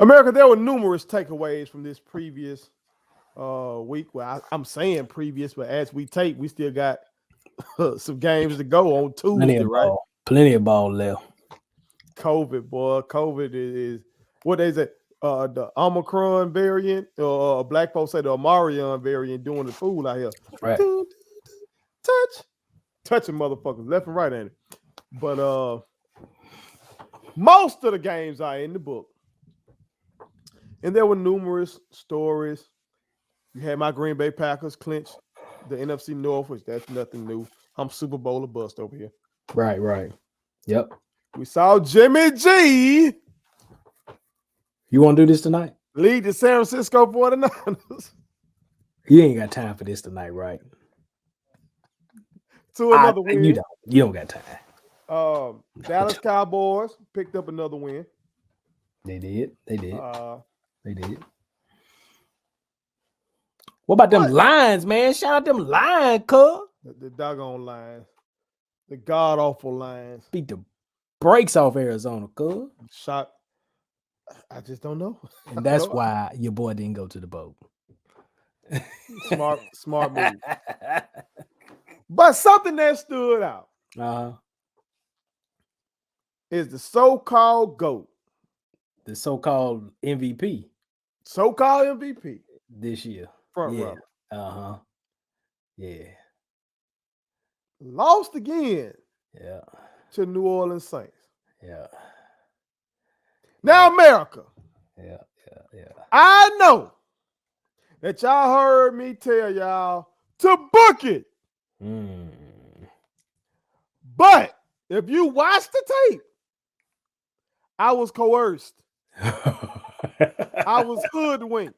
America, there were numerous takeaways from this previous week. Well, I'm saying previous, but as we tape, we still got some games to go on Plenty Tuesday, of right? ball. Plenty of ball left. COVID, boy. COVID is what is it? The Omicron variant, or black folks say the Omarion variant doing the fool out here. Right. Touch. Touching motherfuckers left and right, ain't it? But most of the games are in the book. And there were numerous stories. You had my Green Bay Packers clinch the NFC North, which that's nothing new. I'm Super Bowl or bust over here. Right. Yep. We saw Jimmy G You want to do this tonight? lead the San Francisco 49ers You ain't got time for this tonight, right? to another win. You don't got time. Dallas Cowboys picked up another win. They did. They did. Uh, They did. What about them Lions, man? Shout out them Lions, cuz. the doggone Lions. The god-awful Lions. Beat the brakes off Arizona, cuz. Shot. I just don't know. And that's why your boy didn't go to the boat. Smart move. But something that stood out is the so-called GOAT. The so-called MVP. So-called MVP. This year. Front row. Yeah. Lost again. Yeah. To New Orleans Saints. Yeah. Now, America. Yeah. I know that y'all heard me tell y'all to book it. But if you watch the tape, I was coerced. I was hoodwinked.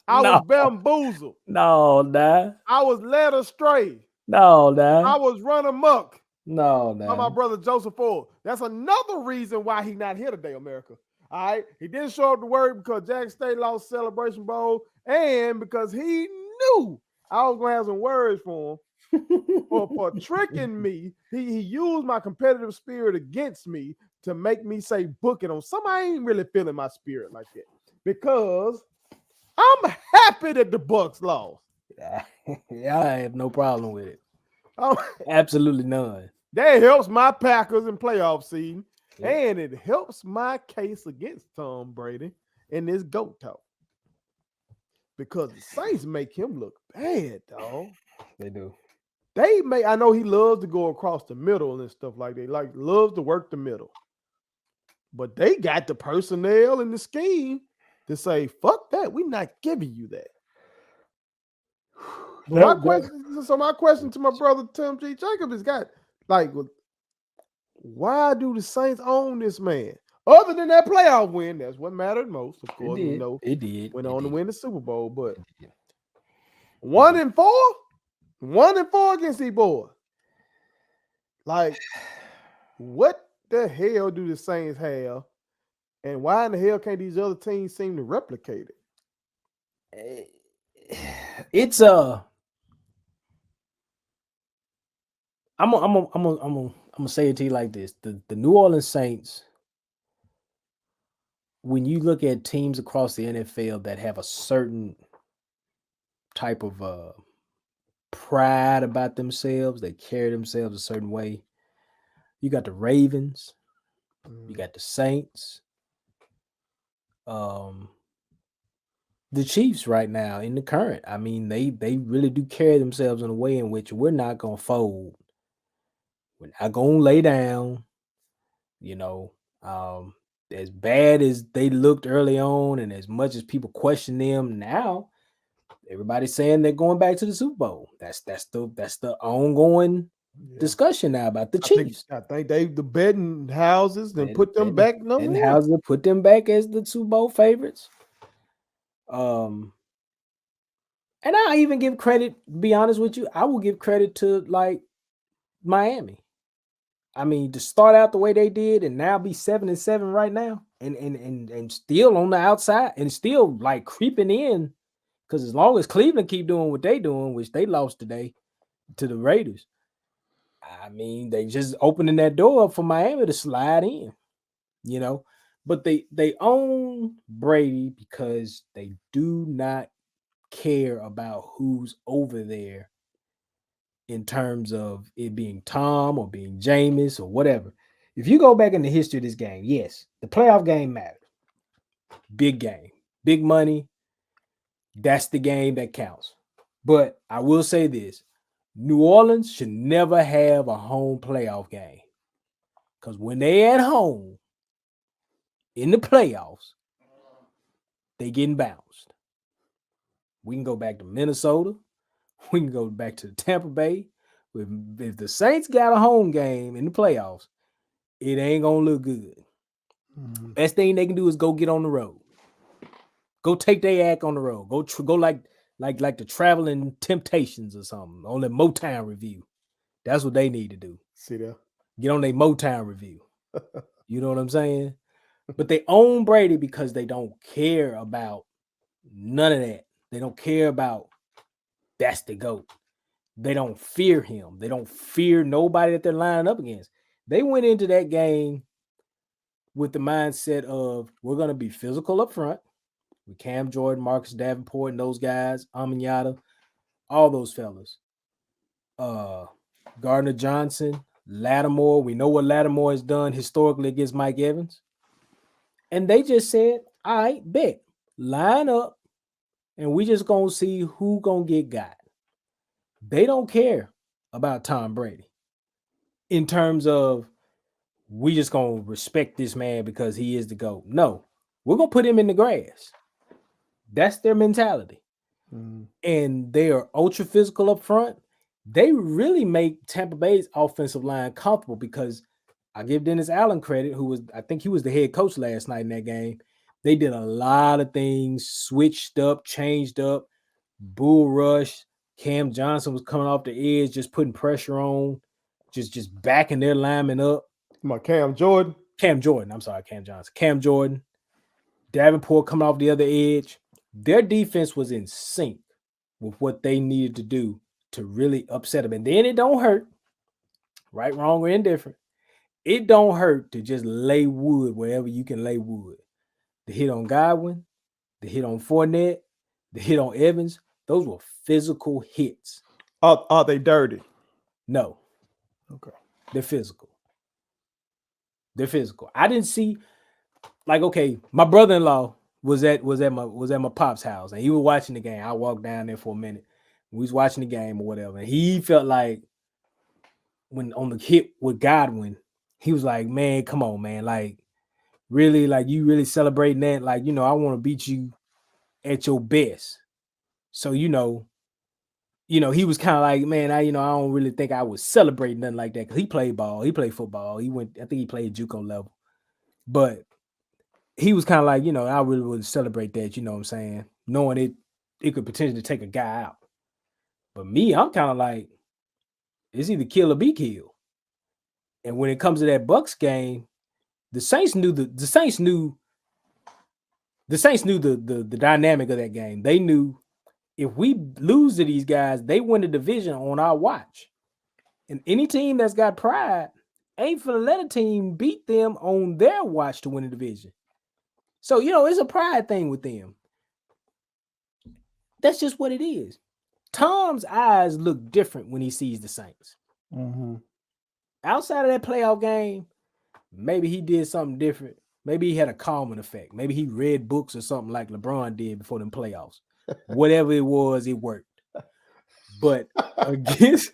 I was bamboozled. No, nah. I was led astray. No, nah. I was run amok. No, nah. By my brother Joseph Ford. That's another reason why he's not here today, America. All right. He didn't show up to work because Jack State lost Celebration Bowl and because he knew I was going to have some words for him for tricking me. He used my competitive spirit against me to make me say book it on something I ain't really feeling my spirit like that. Because I'm happy that the Bucks lost. Yeah, I have no problem with it. Absolutely none. That helps my Packers in playoff season. Yeah. And it helps my case against Tom Brady in this GOAT talk. Because the Saints make him look bad, dog. They do. I know he loves to go across the middle and stuff like that. Like, loves to work the middle. But they got the personnel and the scheme to say, fuck that. We're not giving you that. My question to my brother Tim G. Jacobs is got, like, why do the Saints own this man? Other than that playoff win, that's what mattered most. Of course, we know it did. Went on to win the Super Bowl, but 1-4, 1-4 against these boys. Like, what the hell do the Saints have, and why in the hell can't these other teams seem to replicate it? It's I'm gonna say it to you like this: the New Orleans Saints. When you look at teams across the NFL that have a certain type of pride about themselves, they carry themselves a certain way. You got the Ravens, you got the Saints, the Chiefs right now in the current. I mean, they really do carry themselves in a way in which we're not gonna fold. We're not gonna lay down, as bad as they looked early on, and as much as people question them now, everybody's saying they're going back to the Super Bowl. That's the ongoing discussion now about the Chiefs. I think they the betting houses then put them back. Betting houses put them back as the Super Bowl favorites. And I even give credit. To be honest with you, I will give credit to like Miami. I mean, to start out the way they did and now be 7-7 right now and still on the outside and still like creeping in, because as long as Cleveland keep doing what they doing, which they lost today to the Raiders, I mean, they just opening that door up for Miami to slide in, But they own Brady because they do not care about who's over there in terms of it being Tom or being Jameis or whatever. If you go back in the history of this game, yes, the playoff game matters. Big game, big money. That's the game that counts. But I will say this: New Orleans should never have a home playoff game because when they at home in the playoffs, they getting bounced. We can go back to Minnesota. We can go back to Tampa Bay. If the Saints got a home game in the playoffs, it ain't gonna look good. Mm-hmm. Best thing they can do is go get on the road. Go take their act on the road. Go like the Traveling Temptations or something on the Motown review. That's what they need to do. See there. Get on their Motown review. You know what I'm saying? But they own Brady because they don't care about none of that. They don't care about that's the GOAT. They don't fear him. They don't fear nobody that they're lining up against. They went into that game with the mindset of we're going to be physical up front with Cam Jordan, Marcus Davenport, and those guys, Amenyata, all those fellas. Uh, Gardner Johnson, Lattimore. We know what Lattimore has done historically against Mike Evans. And they just said, all right, bet. Line up, and we just going to see who going to get got. They don't care about Tom Brady in terms of we just going to respect this man because he is the GOAT. No, we're going to put him in the grass. That's their mentality. Mm-hmm. And they are ultra physical up front. They really make Tampa Bay's offensive line comfortable because I give Dennis Allen credit, I think he was the head coach last night in that game. They did a lot of things, switched up, changed up, bull rush. Cam Johnson was coming off the edge, just putting pressure on, just backing their linemen up. My Cam Jordan. Cam Jordan, I'm sorry, Cam Johnson. Cam Jordan, Davenport coming off the other edge. Their defense was in sync with what they needed to do to really upset them. And then it don't hurt, right, wrong, or indifferent. It don't hurt to just lay wood wherever you can lay wood. The hit on Godwin, the hit on Fournette, the hit on Evans, those were physical hits. Are they dirty? No. Okay. They're physical. They're physical. I didn't see, like, okay, my brother-in-law was at my pop's house and he was watching the game. I walked down there for a minute. We was watching the game or whatever. And he felt like when on the hit with Godwin, he was like, man, come on, man. Like, really, like you really celebrating that? Like, I want to beat you at your best. So, he was kind of like, man, I don't really think I would celebrate nothing like that. Cause he played ball, he played football. I think he played JUCO level. But he was kind of like, I really would celebrate that, you know what I'm saying? Knowing it could potentially take a guy out. But me, I'm kind of like, it's either kill or be killed. And when it comes to that Bucks game, the Saints knew the dynamic of that game. They knew if we lose to these guys, they win the division on our watch. And any team that's got pride ain't finna let a team beat them on their watch to win the division. So, it's a pride thing with them. That's just what it is. Tom's eyes look different when he sees the Saints. Mm-hmm. Outside of that playoff game, maybe he did something different. Maybe he had a calming effect. Maybe he read books or something like LeBron did before them playoffs. Whatever it was, it worked. But against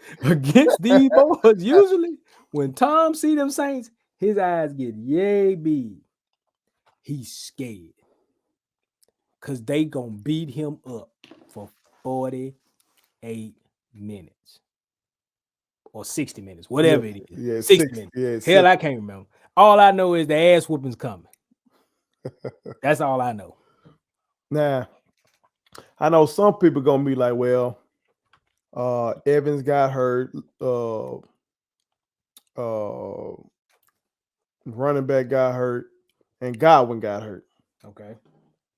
these boys, usually when Tom see them Saints, his eyes get yay big. He's scared. Because they gonna beat him up for 48 minutes. Or 60 minutes, whatever it is. Yeah, 60 minutes. Yeah, Hell, I can't remember. All I know is the ass whooping's coming. That's all I know. Nah, I know some people gonna be like, well, Evans got hurt, running back got hurt, and Godwin got hurt. Okay.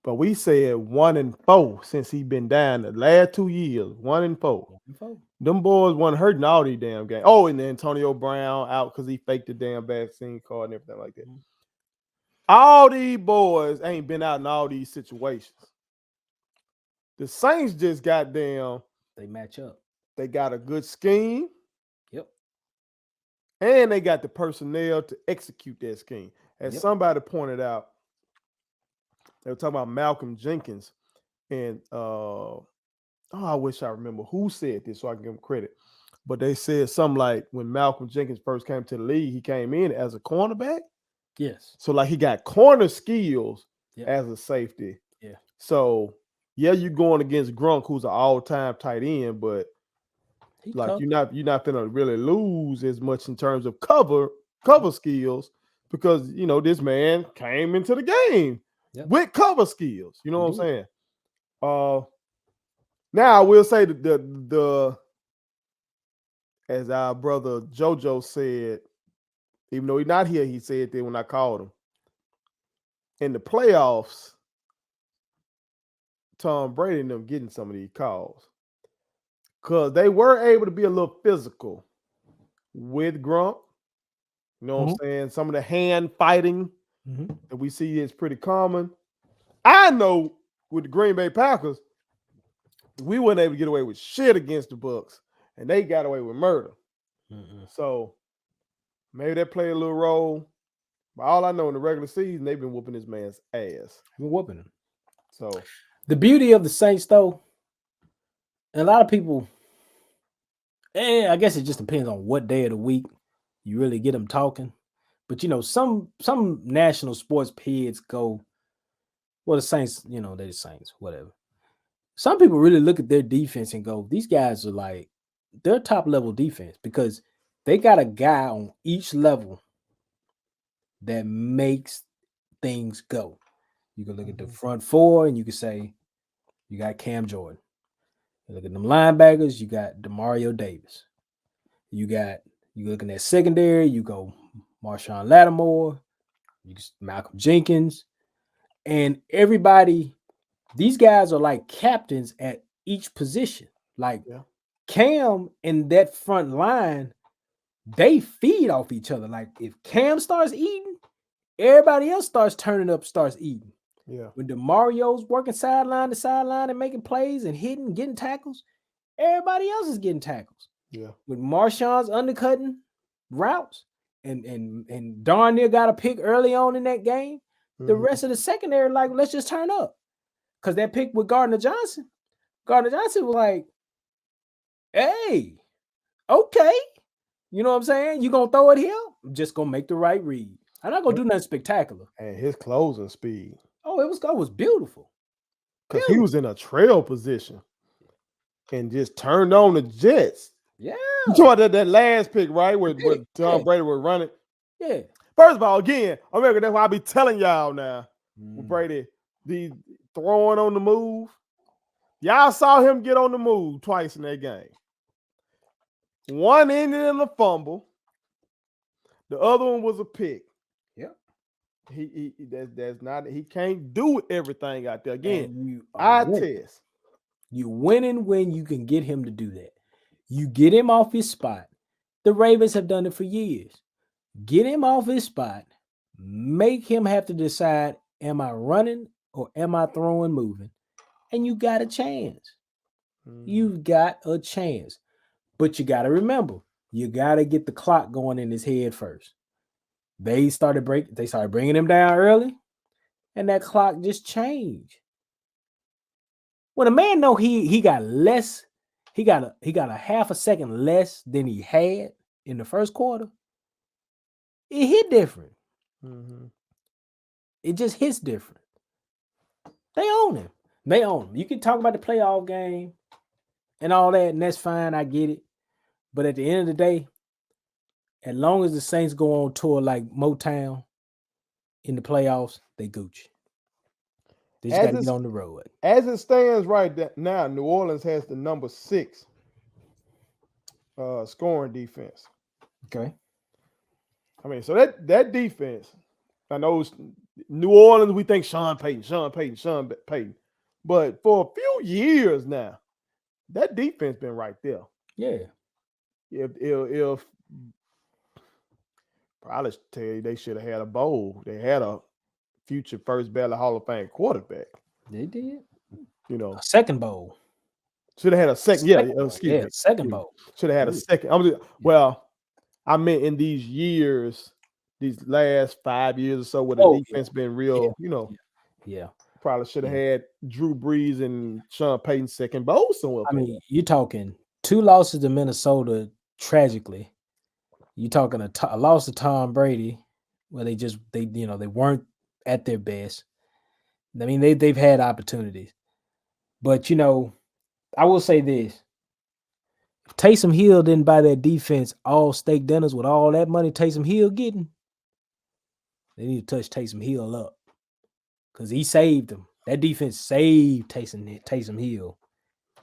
But we said 1-4 since he been down the last 2 years. 1-4. Them boys wasn't hurting all these damn games. Oh, and then Antonio Brown out because he faked the damn vaccine card and everything like that. All these boys ain't been out in all these situations. The Saints just goddamn, They match up. they got a good scheme Yep. and they got the personnel to execute that scheme. As Yep. somebody pointed out, they were talking about Malcolm Jenkins and I wish I remember who said this so I can give him credit. But they said something like when Malcolm Jenkins first came to the league, he came in as a cornerback. Yes. So like he got corner skills Yep. as a safety. Yeah. So yeah, you're going against Grunk, who's an all-time tight end, but He like covered. you're not gonna really lose as much in terms of cover skills because this man came into the game Yep. with cover skills. You know He what I'm did. saying? Now I will say that the as our brother JoJo said, even though he's not here, he said that when I called him in the playoffs, Tom Brady and them getting some of these calls because they were able to be a little physical with Grump. You know what I'm Mhm. saying? Some of the hand fighting Mhm. that we see is pretty common. I know with the Green Bay Packers, we weren't able to get away with shit against the Bucks, and they got away with murder. Mm-mm. So maybe that played a little role. But all I know in the regular season, they've been whooping this man's ass. Been whooping him. So The beauty of the Saints, though, and a lot of people, I guess it just depends on what day of the week you really get them talking. But some national sports heads go, well, the Saints, they're the Saints, whatever. Some people really look at their defense and go, these guys are like, they're top level defense because they got a guy on each level that makes things go. You can look at the front four and you can say, you got Cam Jordan. You look at them linebackers, you got Demario Davis. You looking at secondary, you go Marshawn Lattimore, Malcolm Jenkins, and everybody. These guys are like captains at each position. Like yeah, Cam and that front line, they feed off each other. Like if Cam starts eating, everybody else starts turning up, starts eating. yeah, When DeMario's working sideline to sideline and making plays and hitting, getting tackles, everybody else is getting tackles. yeah. With Marshawn's undercutting routes and darn near got a pick early on in that game, the Mm-hmm. rest of the secondary, like, let's just turn up. Because that pick with Gardner Johnson was like, hey, okay. You know what I'm saying? You gonna throw it here? I'm just gonna make the right read. I'm not gonna do nothing spectacular. And his closing speed, Oh, it was beautiful. because he was Beautiful. in a trail position and just turned on the Jets. Yeah. You talking about that last pick, right? Where, He did where it. Tom Brady was running. Yeah. First of all, again, America, that's why I be telling y'all now with Mm. Brady, the throwing on the move. Y'all saw him get on the move twice in that game. One ended in a fumble. The other one was a pick. Yep. That's not, he can't do everything out there. Again, And you are eye winning. test. You're winning when you can get him to do that. You get him off his spot. The Ravens have done it for years. Get him off his spot. Make him have to decide, am I running or am I throwing moving? And you got a chance. You've got a chance. But you got to remember, you got to get the clock going in his head first. They started bringing him down early, and that clock just changed. When a man know he got less, he got a half a second less than he had in the first quarter, it hit different. Mm-hmm. It just hits different. They own him. They own him. You can talk about the playoff game and all that, and that's fine. I get it. But at the end of the day, as long as the Saints go on tour like Motown in the playoffs, they Gucci. They just got As to get it on the road. as it stands right now, New Orleans has the number 6 scoring defense. Okay. I mean, so that defense, I know New Orleans, we think Sean Payton. But for a few years now, that defense been right there. Yeah. If probably tell you they should have had a bowl. They had a future first ballot Hall of Fame quarterback. They did. You know, A second bowl. should have had a second. Second bowl. Excuse me. Second bowl. Should have had a Ooh. second. Well, I meant in these years, these last 5 years or so, where the defense been real. Yeah. Probably should have had Drew Brees and Sean Payton second bowl somewhere. I mean, you're talking 2 losses to Minnesota tragically. You're talking a loss to Tom Brady, where they weren't at their best. I mean, they've had opportunities, but I will say this: if Taysom Hill didn't buy that defense all steak dinners with all that money Taysom Hill getting, they need to touch Taysom Hill up because he saved them. That defense saved Taysom Hill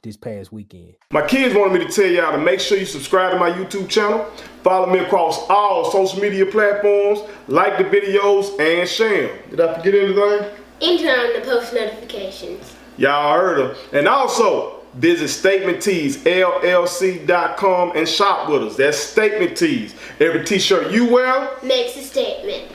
this past weekend. My kids wanted me to tell y'all to make sure you subscribe to my YouTube channel, follow me across all social media platforms, like the videos, and share them. Did I forget anything? And turn on the post notifications. Y'all heard them. And also, visit StatementTeesLLC.com and shop with us. That's Statement Tees. Every t-shirt you wear Makes a statement.